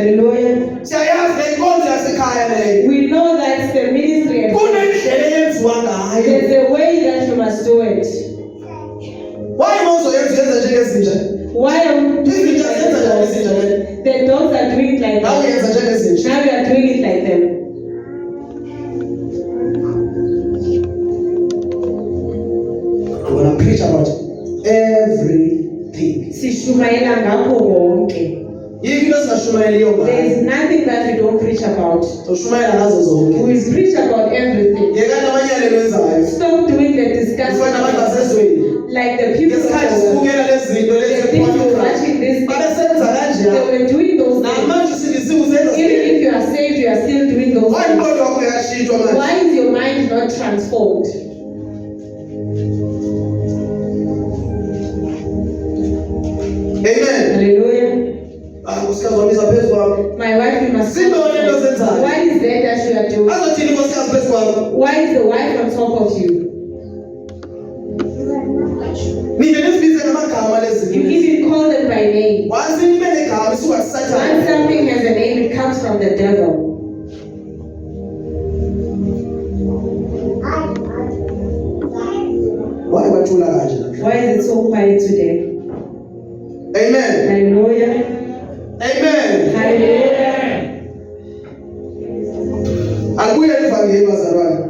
Hallelujah. We know that's the ministry. There's a way that you must do it. Why are the dogs are doing it like that? Now you are doing it like them. I'm going to preach about everything. There is nothing that we don't preach about. We preach about everything. Stop doing the discussion. Like the people watching this thing, they were doing those things. Even if you are saved, you are still doing those things. Why is your mind not transformed? Amen. Hallelujah. My wife, you must. Why is that you are doing? Why is the wife on top of you? You even call them by name. Once something has a name, it comes from the devil. Why is it so quiet today? Amen. Hallelujah. Amen. Hallelujah.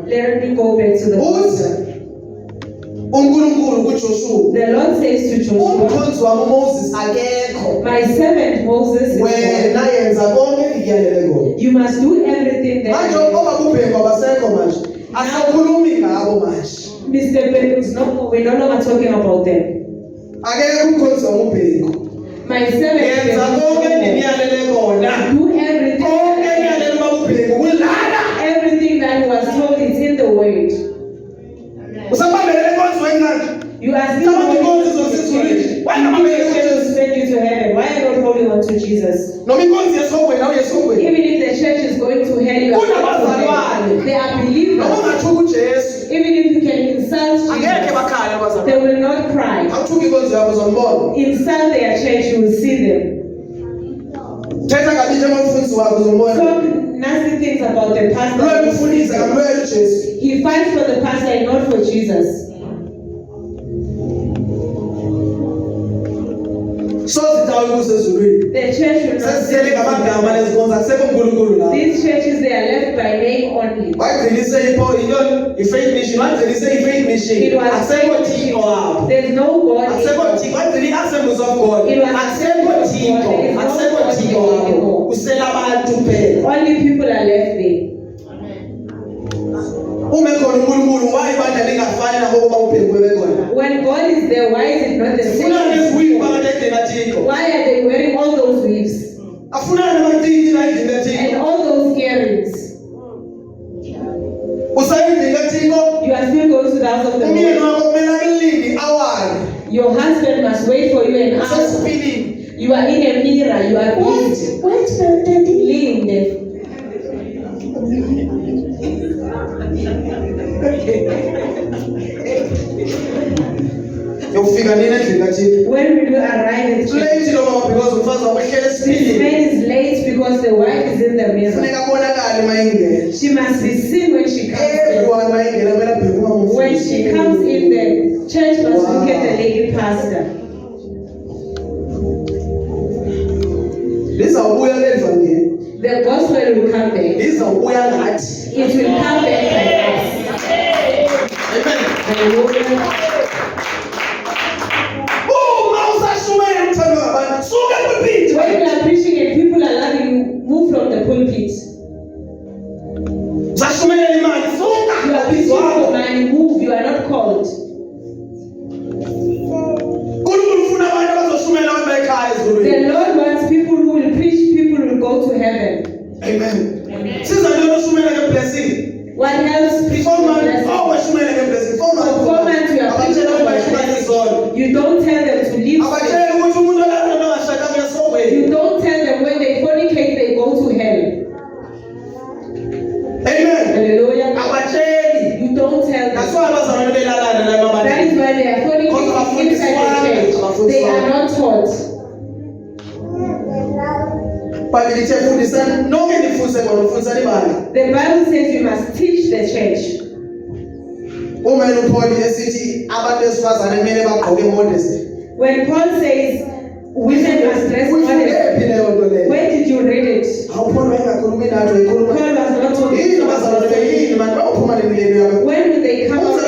Let me go back to the Bible. The Lord says to Joshua, my servant Moses is gone. You must do everything that Mr. Ben's no, we're no longer talking about them. My servant do everything that he was told is in the word. You are still why am I going to send you to heaven? Why are you not holding on to Jesus? Even if the church is going to hell, you are going to hell. They are believers. Even if you can insult Jesus, they will not cry. Insult their church, you will see them. Talk nasty things about the pastor. He fights for the pastor and not for Jesus. The church will not say these churches, they are left by name only. It was there's no God. Only people are left there. When God is there, why is it not the same? Why are they wearing all those weaves and all those earrings? You are still going to the house of the Lord. Your husband must wait for you an hour. You are in a mirror. You are busy. Lean there. When will you arrive at church? This man is late because the wife is in the mirror. She must be seen when she comes in. When she comes in, the church must look at the lady pastor. The gospel will come back. It will come back like us. Hallelujah. When you are preaching and people are loving you, move from the pulpit. You are preaching for money, move. You are not called. The Lord wants people who will preach, people will go to heaven. Amen. What else? For 4 months we are The Bible says you must teach the church. When Paul says women must dress modestly, where did you read it? Paul was not talking about it. When will they come out?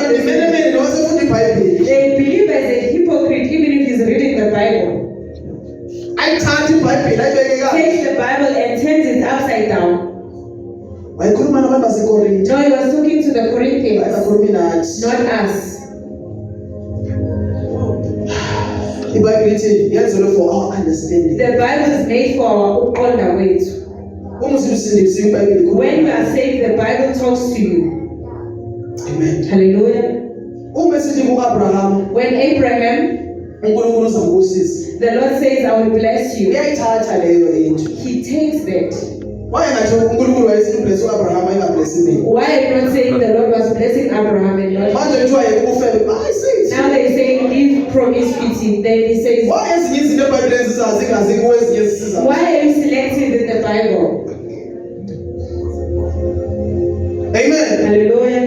They believe as a hypocrite even if he's reading the Bible. Takes the Bible and turns it upside down. No, he was talking to the Corinthians, not us. The Bible is for our understanding. The Bible is made for our own weight. When you are saved, the Bible talks to you. Amen. Hallelujah. When Abraham, the Lord says, I will bless you. He takes that. Why are you not saying the Lord was blessing Abraham and not? Now they say leave promiscuity. Then he says, why are you selective in the Bible? Amen. Hallelujah.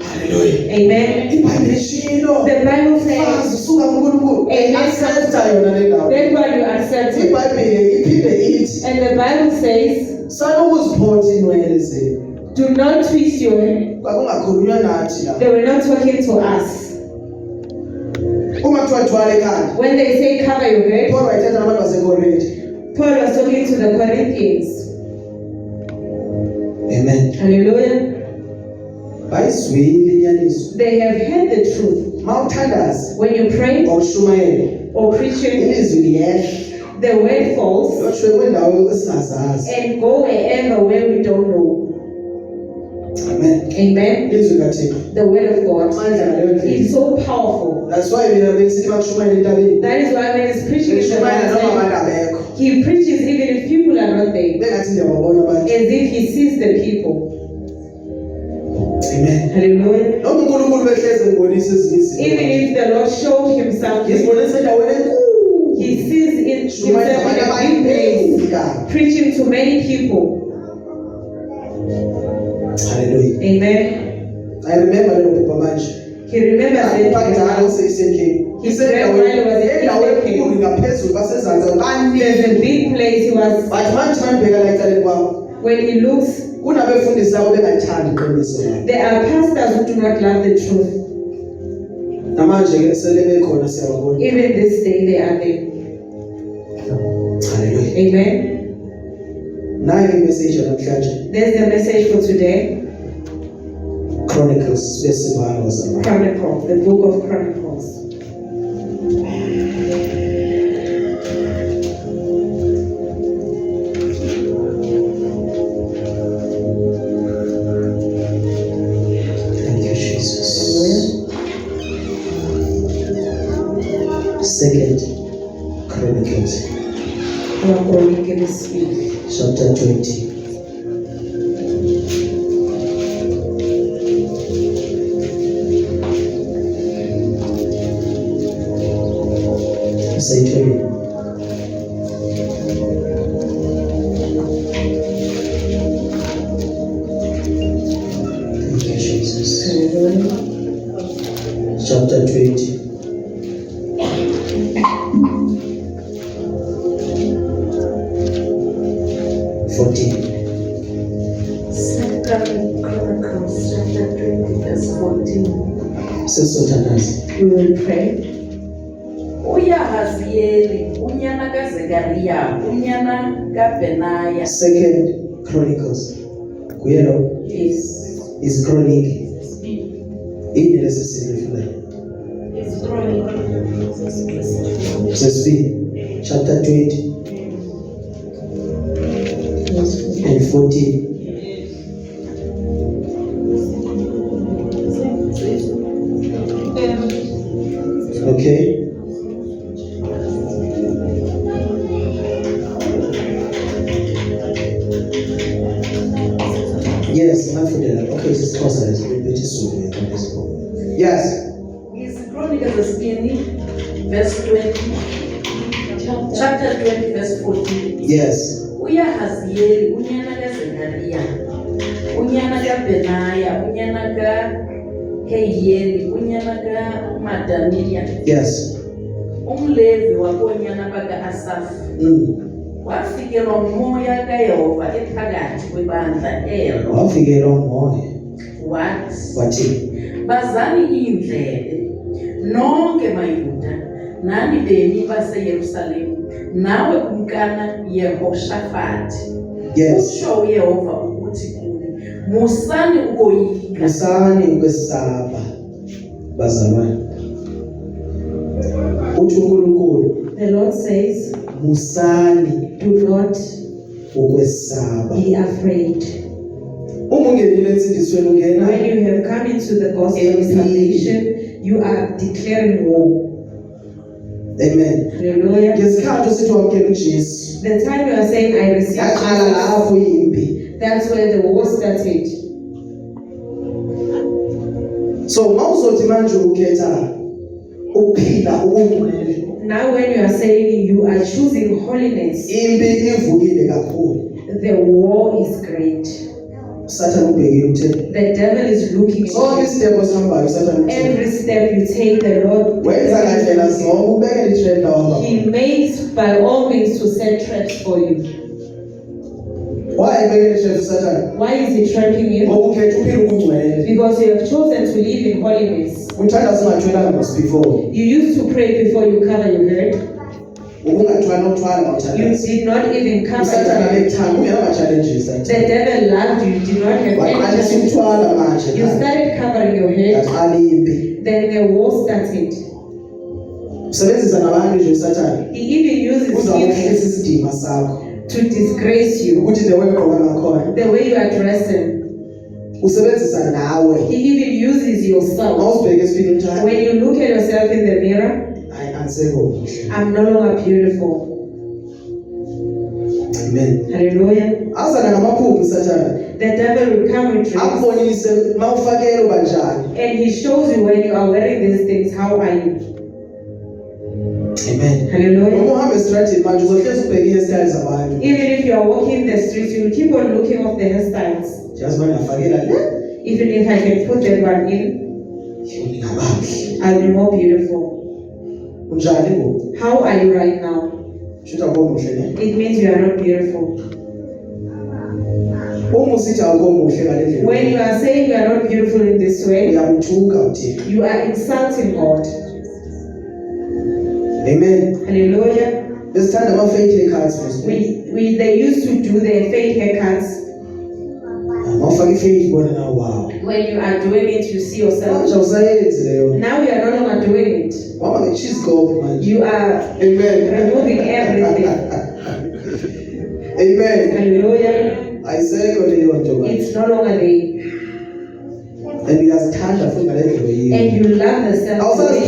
Hallelujah. Amen. The Bible says, that's why you accept it. And the Bible says, do not twist your hair. They were not talking to us. When they say cover your head, Paul was talking to the Corinthians. Amen. Hallelujah. They have heard the truth. When you pray or preaching, the word falls and go wherever where we don't know. Amen. Amen. The word of God is so powerful. That's why that is why when he's preaching in the Bible, he preaches even if people are not there, as if he sees the people. Amen. Hallelujah. Even if the Lord showed himself, he sees himself in a big place, preaching to many people. Hallelujah. Amen. I remember he remembers it. His grandmother was a big place. He was. When he looks, there are pastors who do not love the truth. Even this day they are there. Hallelujah. Amen. There's the message for today. Chronicles, the book of Chronicles. Thank you, Jesus. Second Chronicles, chapter 20. Say 20. Thank you, Jesus. Chapter 20. We will pray. Second Chronicles. Yes. Is chronic. It is a chapter 20 and 14. Okay. Yes, not for that. Okay, it's closer. Yes. It's Chronicles verse 20. Chapter 20, verse 14. Yes. uyaHaziyeli unyana kaZekariya, unyana kaBenaya, unyana kaHeyiyeli, unyana kaMadaniya, yes, umLevi wakonyana baka-Asafu. Wafikelwa ngumoya kaYehova ephakathi kwebandla elo. Wafikelwa ngumoya. Wathi, bazani indlebe nonke maYuda nani bemi baseYerusalemu, nawe umkana Yehoshafati. Yes. Usho uYehova ukuthi kuni, musani ukoyika. Musani ukwesaba. Bazalwane. Uthi uNkulunkulu. The Lord says, musani, do not ukwesaba. be afraid. When you have come into the gospel of salvation, you are declaring war. Amen. Hallelujah. The time you are saying, I receive Jesus, that's where the war started. So, now when you are saying you are choosing holiness, the war is great. The devil is looking at you. Every step you take, the Lord, He makes by all means to set traps for you. Why is He trapping you? Because you have chosen to live in holiness. You used to pray before you cover your head. You did not even cover your head. The devil loved you. You did not have any challenges. You started covering your head. Then the war started. He even uses people to disgrace you. The way you are dressing. He even uses yourself. When you look at yourself in the mirror, I'm no longer beautiful. Amen. Hallelujah. The devil will come with dreams. And he shows you when you are wearing these things, how are you? Amen. Hallelujah. Even if you are walking the streets, you will keep on looking at the hairstyles. Even if I can put that one in, I'll be more beautiful. How are you right now? It means you are not beautiful. When you are saying you are not beautiful in this way, you are insulting God. Amen. Hallelujah. They used to do their fake haircuts. When you are doing it, you see yourself. Now you are no longer doing it. You are removing everything. Amen. Hallelujah. It's no longer there. And you love the self.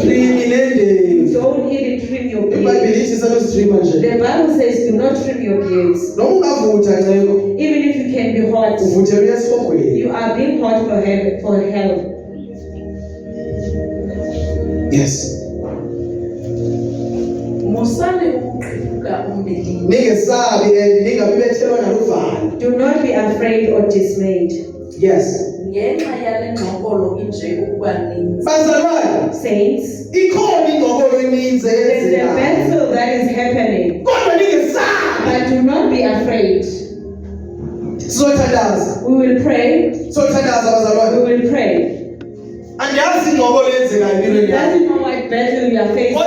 You don't even trim your beard. The Bible says do not trim your beards. Even if you can be hot, you are being hot for hell. Yes. Do not be afraid or dismayed. Yes. Saints, there's a battle that is happening. But do not be afraid. We will pray. We will pray. He doesn't know what battle you are facing.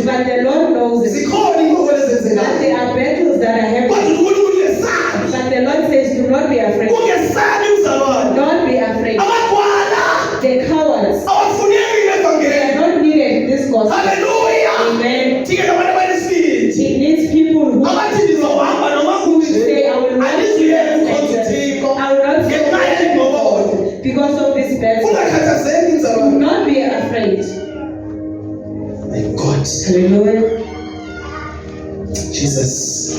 But the Lord knows it. But there are battles that are happening. But the Lord says, do not be afraid. Don't be afraid. The cowards, they are not needed in this gospel. Amen. He needs people who say, I will not because of this battle. Do not be afraid. My God. Hallelujah. Jesus.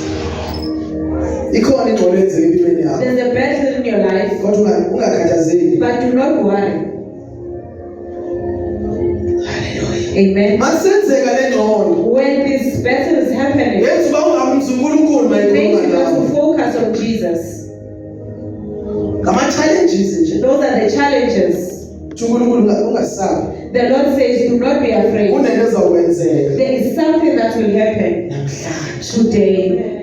There's a battle in your life, but do not worry. Hallelujah. Amen. When this battle is happening, The Lord says, do not be afraid. There is something that will happen today.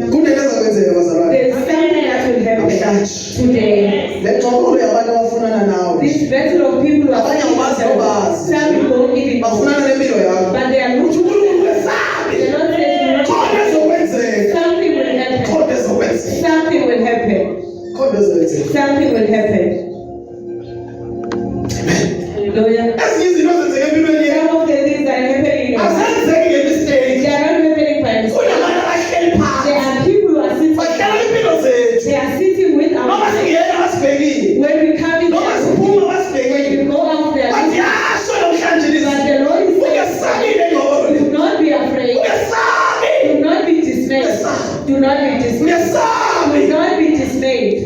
There is something that will happen today. This battle of people who are some people don't even know, but they are looking. The Lord says, something will happen. Something will happen. Something will happen. Hallelujah. Some of the things that are happening in your life, they are not happening by mistake. There are people who are sitting. They are sitting with our when we come in, when we go out there. But the Lord is saying, do not be afraid. Do not be dismayed. Do not be dismayed. Do not be dismayed.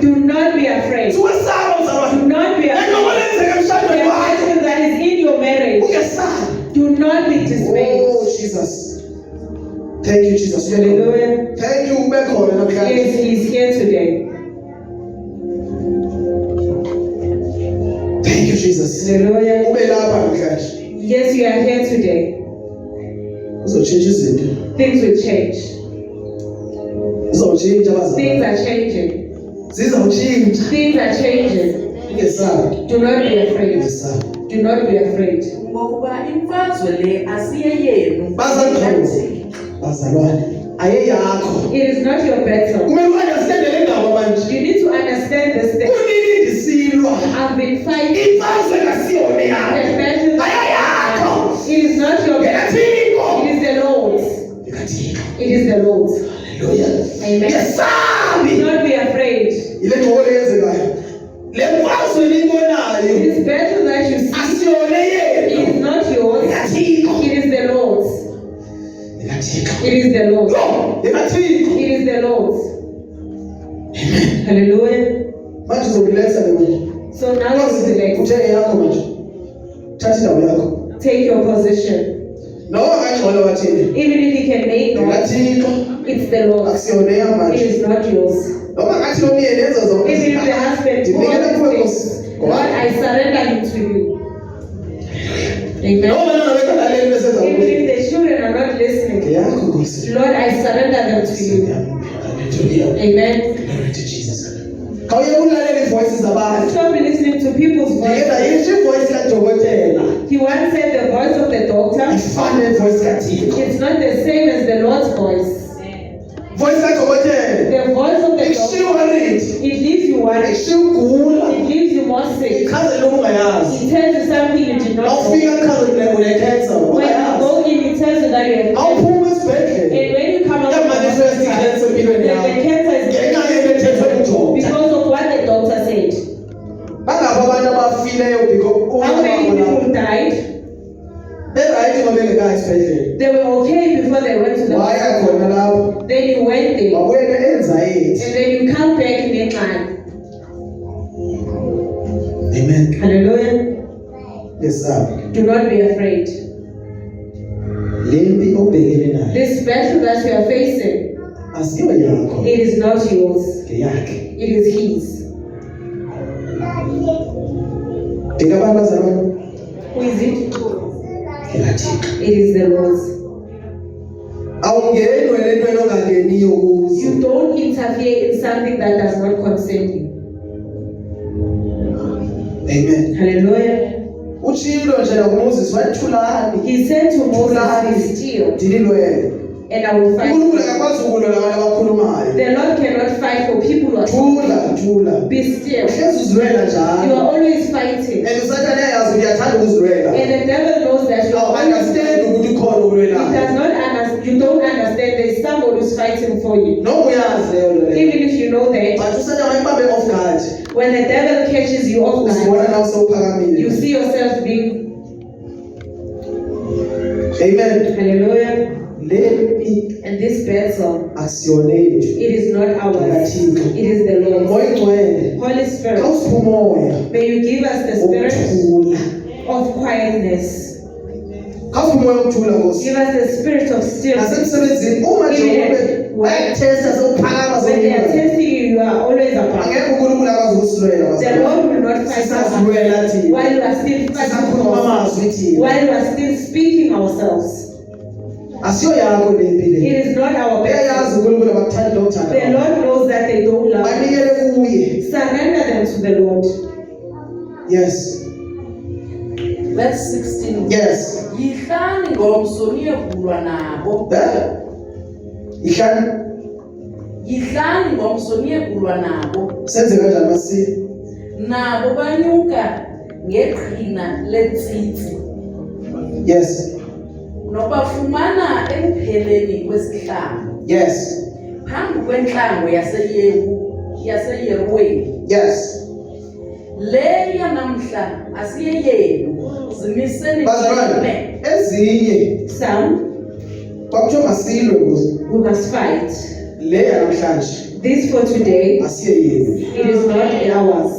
Do not be afraid. Do not be afraid. The question that is in your marriage. Do not be dismayed. Oh, Jesus. Thank you, Jesus. Hallelujah. Thank you, yes, He's here today. Thank you, Jesus. Hallelujah. Yes, you are here today. Things will change. Things are changing. Things are changing. Do not be afraid. Do not be afraid. It is not your battle. You need to understand this thing. I've been fighting. The battle. It is not your battle. It is the Lord's. It is the Lord's. Amen. Do not be afraid. This battle that you see, it is not yours. It is the Lord's. It is the Lord's. It is the Lord's. Hallelujah. So now you select. Take your position. Even if you can make noise, it's the Lord's. It is not yours. Even if the husband says, Lord, I surrender him to you. Amen. Even if the children are not listening, Lord, I surrender them to you. Amen. Stop listening to people's voices. He once said the voice of the doctor, it's not the same as the Lord's voice. The voice of the doctor, it leaves you worried. It leaves you more sick. It tells you something you did not know. When you go in, it tells you that you have cancer. And when you come out of the cancer is because of what the doctor said. How many people died? They were okay before they went to the hospital. Then you went there. And then you come back in your mind. Amen. Hallelujah. Yes, sir. Do not be afraid. This battle that you are facing, it is not yours. It is His. Who is it? It is the Lord's. You don't interfere in something that does not concern you. Amen. Hallelujah. He said to Moses, be still, and I will fight. The Lord cannot fight for people who are talking. Be still. You are always fighting. And the devil knows that you are always fighting. He does not understand. You don't understand. There is somebody who's fighting for you. Even if you know that. When the devil catches you off guard, you see yourself being. Amen. Hallelujah. And this battle, it is not ours. It is the Lord's. Holy Spirit, may you give us the spirit of quietness. Give us the spirit of stillness. When they are testing you, you are always above. The Lord will not fight us while you are still fighting for ourselves, while you are still speaking ourselves. It is not our best. The Lord knows that they don't love us. Surrender them to the Lord. Yes. Verse 16. Yes. Yihlani ngomso niyekulwa nabo. Yihlani ngomso niyekulwa nabo. Senze kanjani masi? Nabo banyuka ngeqhina letsitsi. Yes. Nobafumana empheleni kwesihlangu. Yes. Phambi kwenhlango yaseYeruweni. Yes. Leya namhla asiyeyenu zimiseni bazalwane ezinye Some kwakuthiwa masilwe we must fight. Leya namhlanje This for today, asiyeyenu. it is not ours.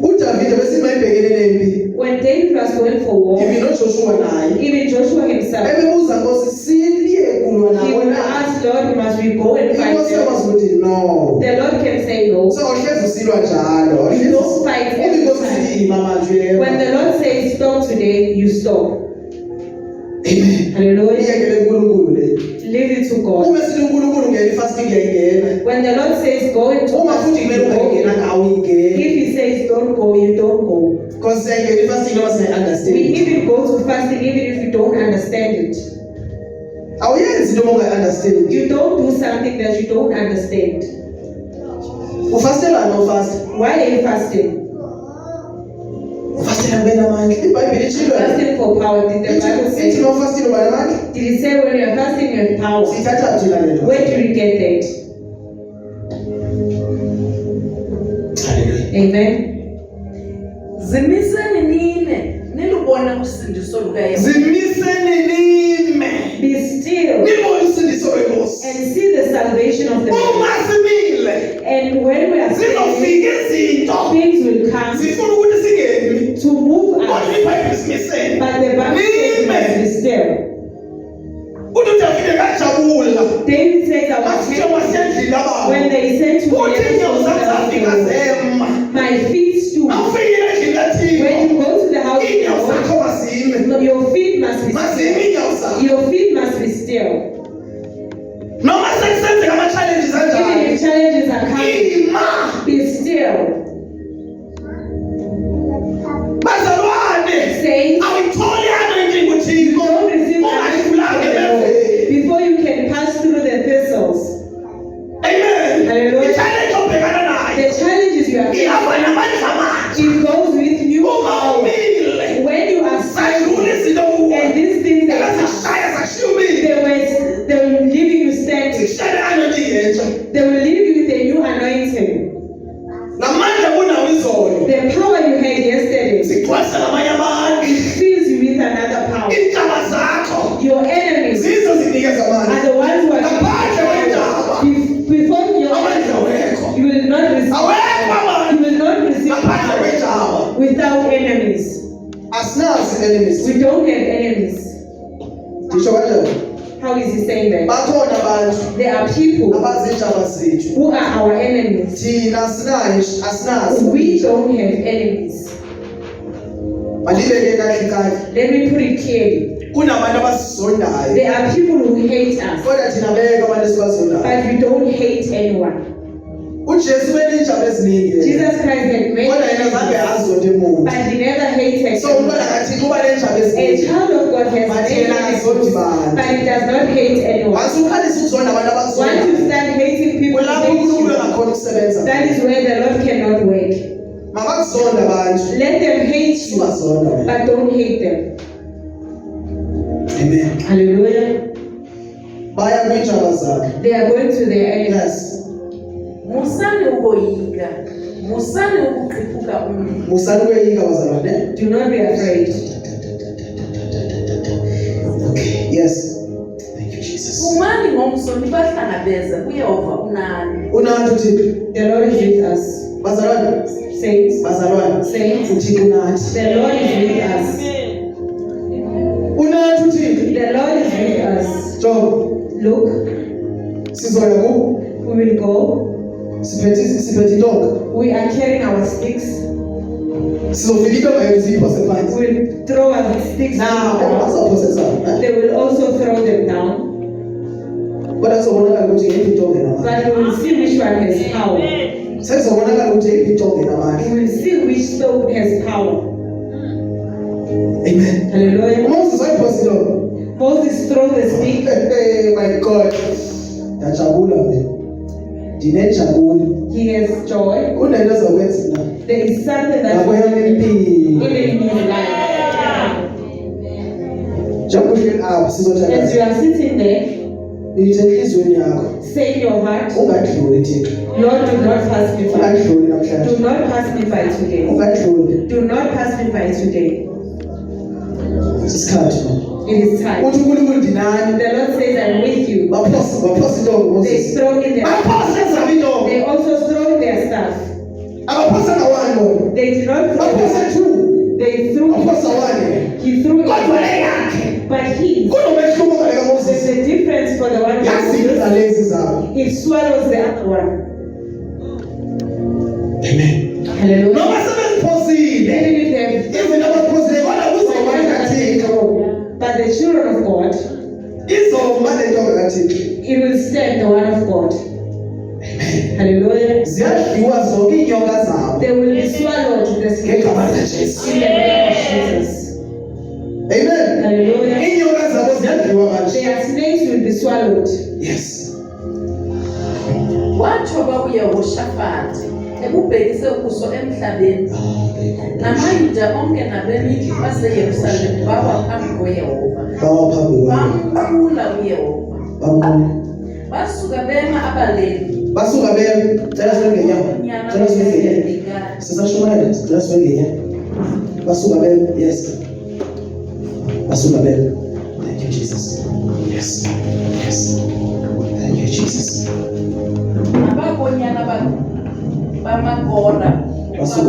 uDavid besimayibhekene nempi. When David was going for war, Even Joshua naye even Joshua himself, ebebuza Nkosi siliye kulwa he nabo would na. ask, Lord, must we go and fight Inkosi them? yabazuthi no. The Lord can say no. So awuhlezi usilwa njalo. You don't fight every Inkosi time. sithi manje. When the Lord says stop today, you stop. Amen. Hallelujah. Iyekele uNkulunkulu le. Leave it to God. Uma sithi uNkulunkulu ngeke fasting ngiyayingena. When the Lord says go into Uma futhi kumele ungayingena awuyingena. if he says don't go, you don't go. Because siyayingena fasting noma singayi-understand. We even go to fasting even if you don't understand it. Awuyenzi noma ungayi-understand. You don't do something that you don't understand. Ufastela nofasta. Why are you fasting? Ufastela ube namandla. iBhayibheli itshilo. Fasting for power. Did the Bible Ithi say? uma ufastile uba namandla. Did it say when you are fasting you have power? Siyithatha thina le nto. Where do you get that? Hallelujah. Amen. Zimiseni nine nilubona usindiso lukaYehova. Zimiseni nime. Be still Nibone usindiso lweNkosi. and see the salvation of the Lord. Uma simile. And when we are still, Zinofika izinto. things will come Zifuna ukuthi singemi. to move Kodwa us. iBhayibheli simiseni. But the Bible says we must be still. Uthi uDavide kajabula. David says, I was Asithe happy wasendlini ababa. when they said to me, Uthi inyawo zami zafika zema. my feet stood. Awufikile endlini kaThixo. When you go to the house of Inyawo the zakho mazime. Lord, your feet must be Mazime still. inyawo zakho. Your feet must be still. Noma sekusenzeka ama-challenges Even anjani. if challenges are coming, Ima. be still. Bazalwane. Saints, Awuyitholi anointing you kuThixo. don't receive Ungadlulanga anointing ebeveni. before you can pass through the thistles. Amen. Hallelujah. I-challenge obhekana nayo. The challenges you are Ihamba facing, namandla amatsha. it goes with new Uma power. umile. When you are Sadlula standing, izinto kuwe. and these things that come, Zikushaya zakushiya umile. they will leave you standing. Zikushaya anointing entsha. They will leave you with a new anointing. Namandla kunawo izolo. The power you had yesterday, Zigcwalisa ngamanye amandla. it fills you with another power. Iintaba zakho. Your enemies Zizo zinikeza amandla. are the ones who are Ngaphandle kwentaba. before your Amandla enemies, awekho. you will not receive Awekho power. amandla. You will not receive Ngaphandle power kwentaba. without enemies. Asinazi enemies. We don't have enemies. Ndisho kanjani? How is he saying that? Bakhona abantu There are people abaziintaba zethu. who are our enemies. Thina asinazi. We don't have enemies. Mandibeke kahle kahle. Let me put it clearly. Kunabantu abasizondayo. There are people who hate us, Kodwa thina beke abantu esibazondayo. but we don't hate anyone. uJesu benintshaba eziningi. Jesus Christ had many Kodwa yena zange enemies, azonde umuntu. but he never hated So anyone. umntwana kaThixo uba nentshaba A eziningi. child of God has But many yena enemies, akazondi bantu. but he does not hate anyone. Once uqalisa ukuzonda abantu Once you abakuzondayo. start hating people who Kulapho hate uNkulunkulu you, engakhona ukusebenza. that is where the Lord cannot work. Mabakuzonda abantu. Let them hate you, Sibazonda wena. but don't hate them. Amen. Hallelujah. Baya kwiintshaba zakhe. They are going to their enemies. Yes. Musani ukoyika. Musani ukuqhipuka umlilo. Musani kweyika bazalwane. Do not be afraid. Okay. Yes. Thank you Jesus. Umani ngomso nibahlangabeza kuYehova unani. Unathi uThixo. The Lord is with us. Bazalwane. Saints, Bazalwane. saints, uThixo unathi. the Lord is with us. lead us. Job. Look, Sizoya ku. we will go. Siphethe dog. We are carrying our sticks. Sizofika bayizipho phansi. We will throw our sticks Now, down. They will also throw them down. But we will see which one has power. We will see which stone has power. Amen. Hallelujah. Moses threw the stick. Hey, my God. He has joy. There is something that even in his life. As you are sitting there, say in your heart, Lord, do not pass me by. Do not pass me by today. Do not pass me by today. It is time. The Lord says, I'm with you. They throw in their stuff. They also throw in their stuff. They did not throw it. They threw it. He threw it. But there's a difference for the one that it swallows the other one. Amen. Hallelujah. But the children of God, it will stand the one of God. Amen. Hallelujah. They will be swallowed in the skin in the name of Jesus. Amen. Hallelujah. Their snakes will be swallowed. Yes. Watsho Yehoshafati ebubhekise ubuso emhlabeni namayuda onke nabemithi baseYerusalema bawa phambi koYehova bamkhula uYehova basuka bema abaleli cela sibengenya sisashumayela cela sibengenya basuka bema yes basuka bema. Thank you Jesus. Yes. Thank you Jesus. abakonyana bamakora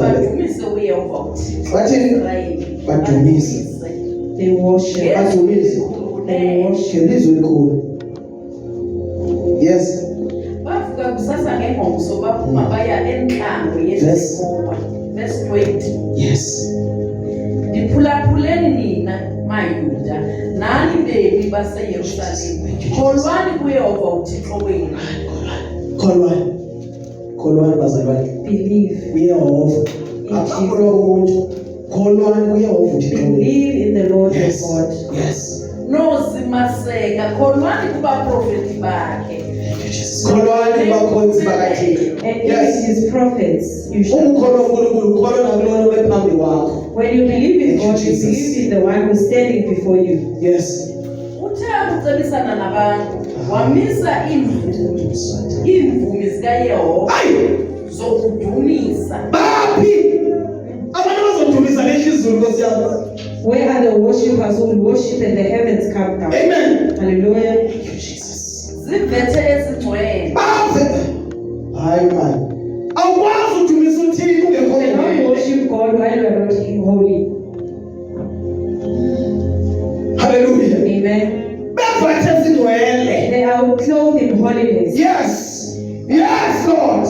badumise uYehova uThixo badumise. They worship. Ilizwe likhulu. Yes. bavuka kusasa ngengomso baphuma baya enhlango yeTekowa. Verse 20. Yes. Ndiphulaphuleni nina mayuda nani bebi baseYerusalema kholwani kuYehova uThixo wenu. Kholwani bazalwane. Believe. uYehova. Akakholwa umuntu. Kholwani uYehova uThixo wenu. Believe in the Lord your Yes. God. Yes. Nozimaseka kholwani kubaprofeti bakhe. Kholwani bakhonzi bakaThixo. And Yes. even his prophets, you shall. Ukukholwa uNkulunkulu ukholwa nakulona bephambi kwakho. When you believe in God, you Jesus. believe in the one who's standing before you. Yes. Uthe ukucebisana nabantu wamisa imvumi zikaYehova zokudumisa. Baphi abantu bazodumisa lezizulu Nkosi yami. Where are the worshippers who will worship and the heavens come down? Amen. Hallelujah. Thank you Jesus. Zivethe ezingcwele. Baphi. Hayi man. Awukwazi udumisa uThixo You cannot ungekho. worship God while you are not holy. Hallelujah. Amen. Baphi ezingcwele. They are clothed in holiness. Yes. Yes Lord.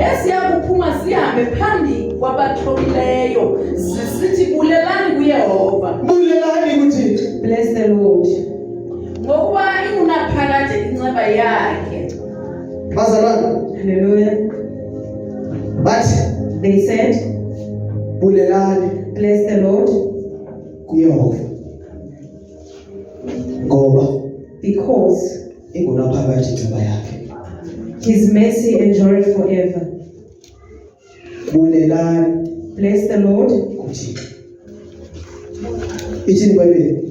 Esiyakuphuma sihambe phambi kwabathobileyo zisithi bulelani kuYehova. Bulelani kuThixo. Bless the Lord. Ngokuba iunaphakade inceba yakhe. Bazalwane. Hallelujah. Bathi They said, bulelani bless the Lord, kuYehova. Ngoba because ingunaphakade inceba yakhe. his mercy endureth forever. Bulelani Bless the Lord. kuThixo. Ithini eBhayibhelini?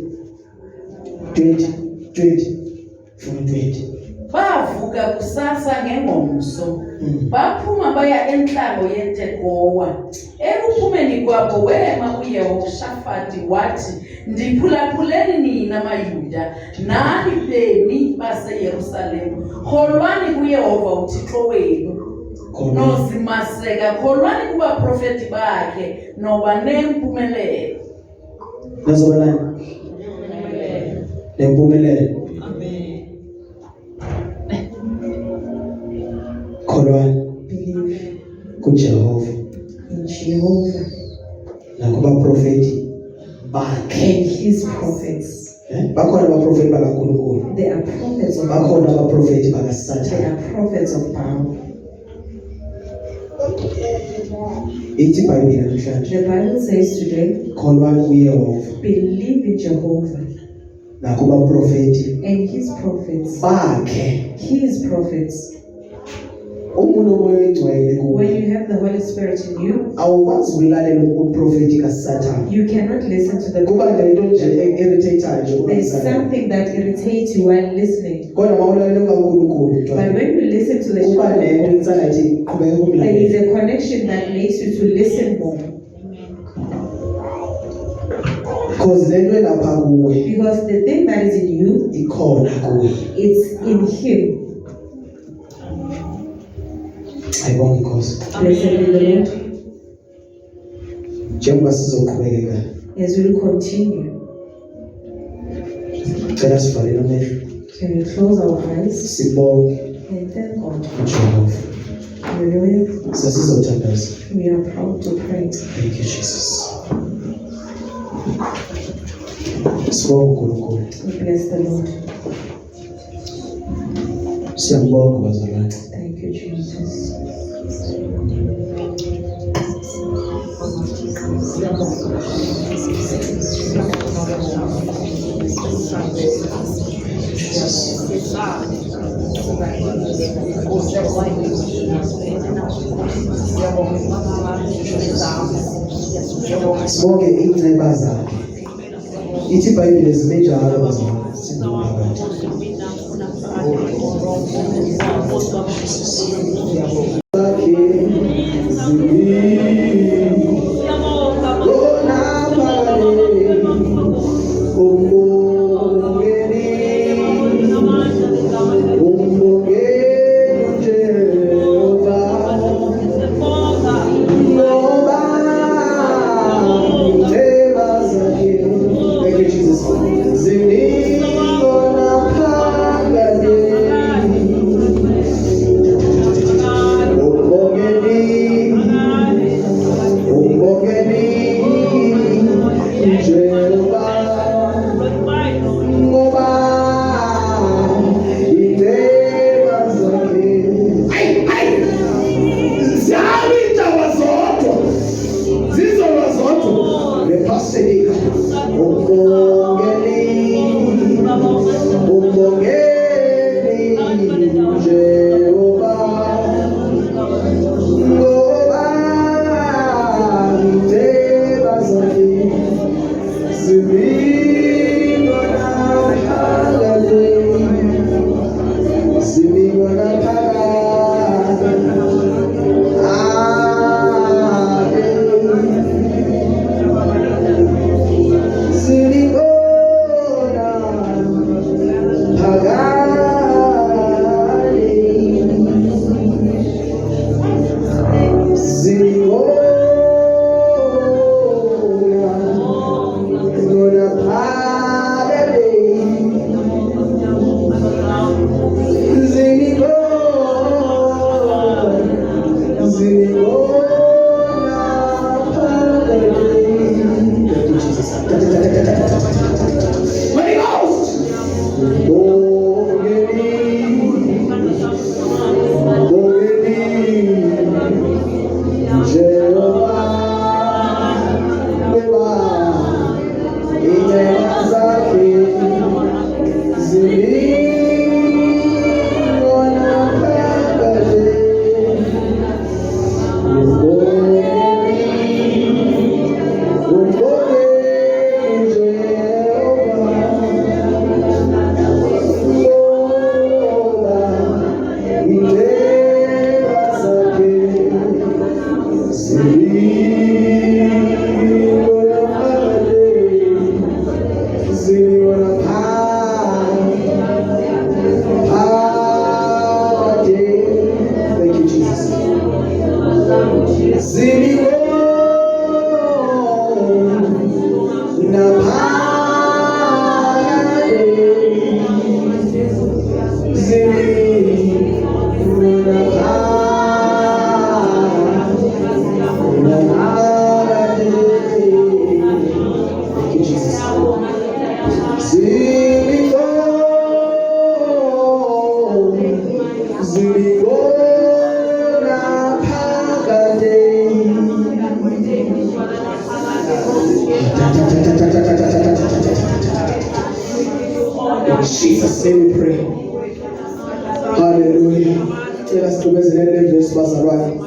20 Bavuka kusasa ngengomso. Baphuma baya enhlango yeTekowa. Ekuphumeni kwabo wema uYehoshafati wathi, ndiphulaphuleni nina mayuda nani bemi baseYerusalema kholwani kuYehova uThixo wenu. Nozimaseka kholwani kubaprofeti bakhe noba nempumelelo. Nazobonani. nempumelelo. Kholwani kuJehova in Jehovah nakubaprofeti bakhe. and his prophets. Bakhona abaprofeti bakaNkulunkulu, They are prophets of bakhona God. abaprofeti They bakaSathane. are prophets of Baal. Ithi iBhayibheli namhlanje, The Bible says today, kholwani kuYehova believe in Jehovah nakubaprofeti and his prophets. bakhe. His prophets. Umuntu oyingcwele kuwe When you have the Holy Spirit in you, awukwazi ukulalela uprofeti kaSathane. you cannot listen to the Kuba nento nje irritator nje There's ukaSathane. something that irritates you while listening. Kodwa mawulalela uNkulunkulu But when you listen to the kuba shepherd, nento insalathi qhubeka there is ukumlalela. a connection that makes you to listen more. Because lento elapha kuwe Because the thing that is in you, ikhona kuwe. it's in him. Ayibonge Nkosi. Blessed be the Lord. Njengoba sizoqhubeka As we continue, cela sivale amehlo can we close our eyes sibonge and thank God? uJehova. Hallelujah. Sasizothandaza. We are proud to pray. Thank you Jesus. Sibonge uNkulunkulu. We bless the Lord. Siyambonga bazalwane. Thank you, Jesus. Sibonge inceba zakhe. Ithi iBhayibheli zimenjalo bazalwane. Singaphakathi. Jesus name we pray. Hallelujah. Tell us to verse 11 verse bazalwane.